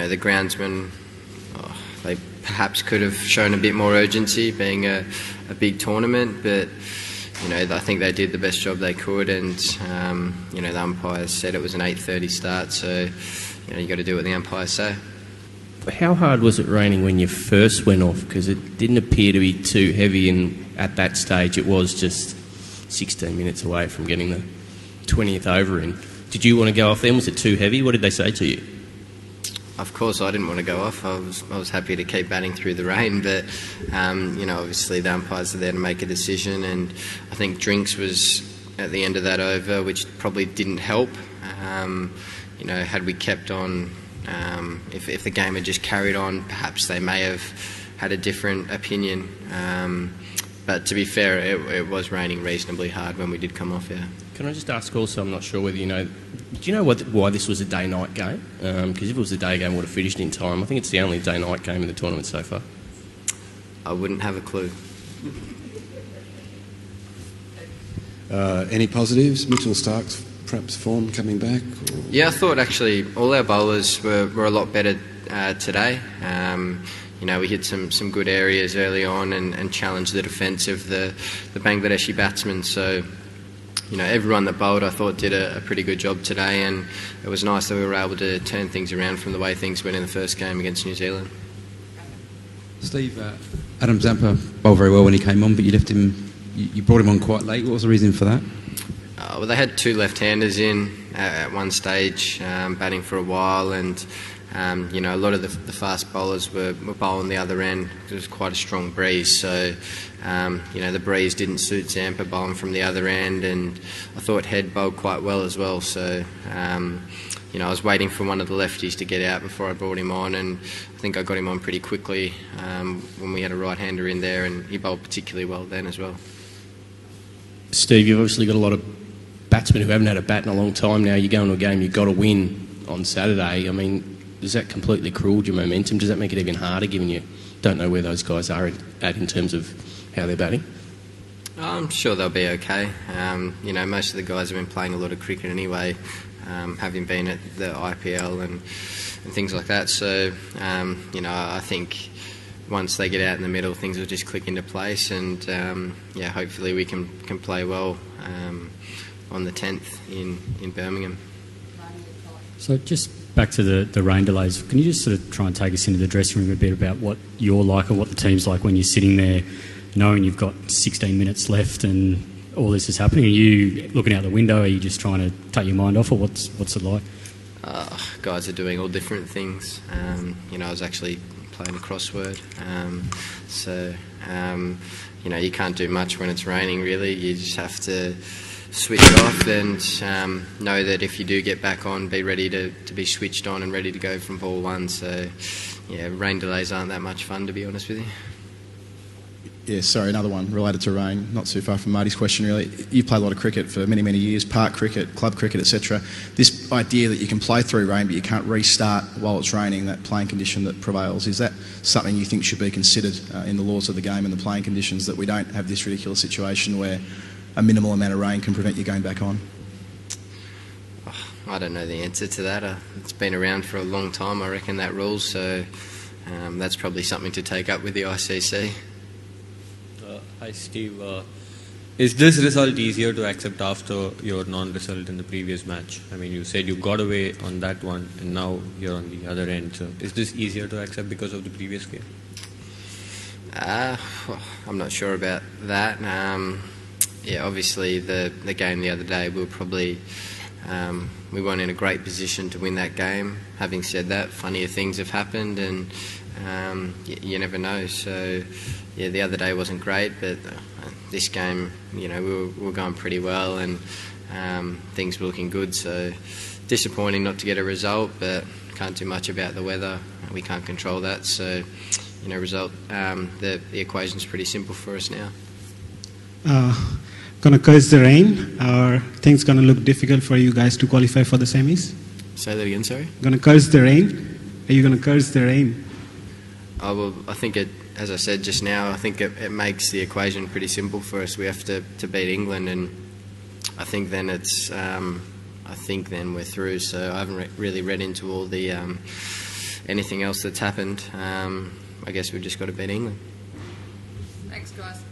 the groundsmen, they perhaps could have shown a bit more urgency, being a big tournament, but I think they did the best job they could, and the umpires said it was an 8:30 start, so you got to do what the umpires say. How hard was it raining when you first went off? Because it didn't appear to be too heavy, and at that stage it was just 16 minutes away from getting the 20th over in. Did you want to go off then? Was it too heavy? What did they say to you? Of course I didn't want to go off. I was happy to keep batting through the rain, but obviously the umpires are there to make a decision, and I think drinks was at the end of that over, which probably didn't help. Had we kept on, if the game had just carried on, perhaps they may have had a different opinion. But to be fair, it was raining reasonably hard when we did come off, yeah. Can I just ask also, I'm not sure whether you know, do you know why this was a day-night game? Because if it was a day game, it would have finished in time. I think it's the only day-night game in the tournament so far. I wouldn't have a clue. Any positives? Mitchell Stark's perhaps form coming back? Or? Yeah, I thought actually all our bowlers were a lot better today. We hit some good areas early on and challenged the defence of the Bangladeshi batsmen. So, everyone that bowled I thought did a pretty good job today, and it was nice that we were able to turn things around from the way things went in the first game against New Zealand. Steve, Adam Zampa bowled very well when he came on, but you left him. You brought him on quite late. What was the reason for that? Well, they had two left-handers in at one stage, batting for a while, and a lot of the fast bowlers were bowling the other end. It was quite a strong breeze, so the breeze didn't suit Zampa bowling from the other end, and I thought Head bowled quite well as well. So I was waiting for one of the lefties to get out before I brought him on, and I think I got him on pretty quickly when we had a right-hander in there, and he bowled particularly well then as well. Steve, you've obviously got a lot of batsmen who haven't had a bat in a long time now. You go into a game, you've got to win on Saturday. I mean, does that completely cruel your momentum? Does that make it even harder, given you don't know where those guys are at in terms of how they're batting? I'm sure they'll be okay. Most of the guys have been playing a lot of cricket anyway, having been at the IPL and things like that. So, I think once they get out in the middle, things will just click into place, and hopefully we can play well on the 10th in Birmingham. So just back to the rain delays, can you just sort of try and take us into the dressing room a bit about what you're like or what the team's like when you're sitting there knowing you've got 16 minutes left and all this is happening? Are you looking out the window? Are you just trying to take your mind off, or what's it like? Guys are doing all different things. I was actually playing a crossword, you can't do much when it's raining really. You just have to switch it off and know that if you do get back on, be ready to be switched on and ready to go from ball one. So rain delays aren't that much fun, to be honest with you. Yeah, sorry, another one related to rain, not too far from Marty's question really. You've played a lot of cricket for many, many years, park cricket, club cricket, etc. This idea that you can play through rain but you can't restart while it's raining, that playing condition that prevails, is that something you think should be considered in the laws of the game and the playing conditions, that we don't have this ridiculous situation where a minimal amount of rain can prevent you going back on? I don't know the answer to that. It's been around for a long time, I reckon, that rule, so that's probably something to take up with the ICC. Hi Steve, is this result easier to accept after your non-result in the previous match? I mean, you said you got away on that one and now you're on the other end, so is this easier to accept because of the previous game? I'm not sure about that. Obviously the game the other day, we weren't in a great position to win that game. Having said that, funnier things have happened, and you never know. So the other day wasn't great, but this game, we were going pretty well, and things were looking good. So disappointing not to get a result, but can't do much about the weather. We can't control that. So the equation's pretty simple for us now. Gonna curse the rain, or things gonna look difficult for you guys to qualify for the semis? Say that again, sorry? Gonna curse the rain? Are you gonna curse the rain? Well, I think as I said just now, I think it makes the equation pretty simple for us. We have to beat England, and I think then we're through. So I haven't really read into all the anything else that's happened. I guess we've just got to beat England. Thanks, guys.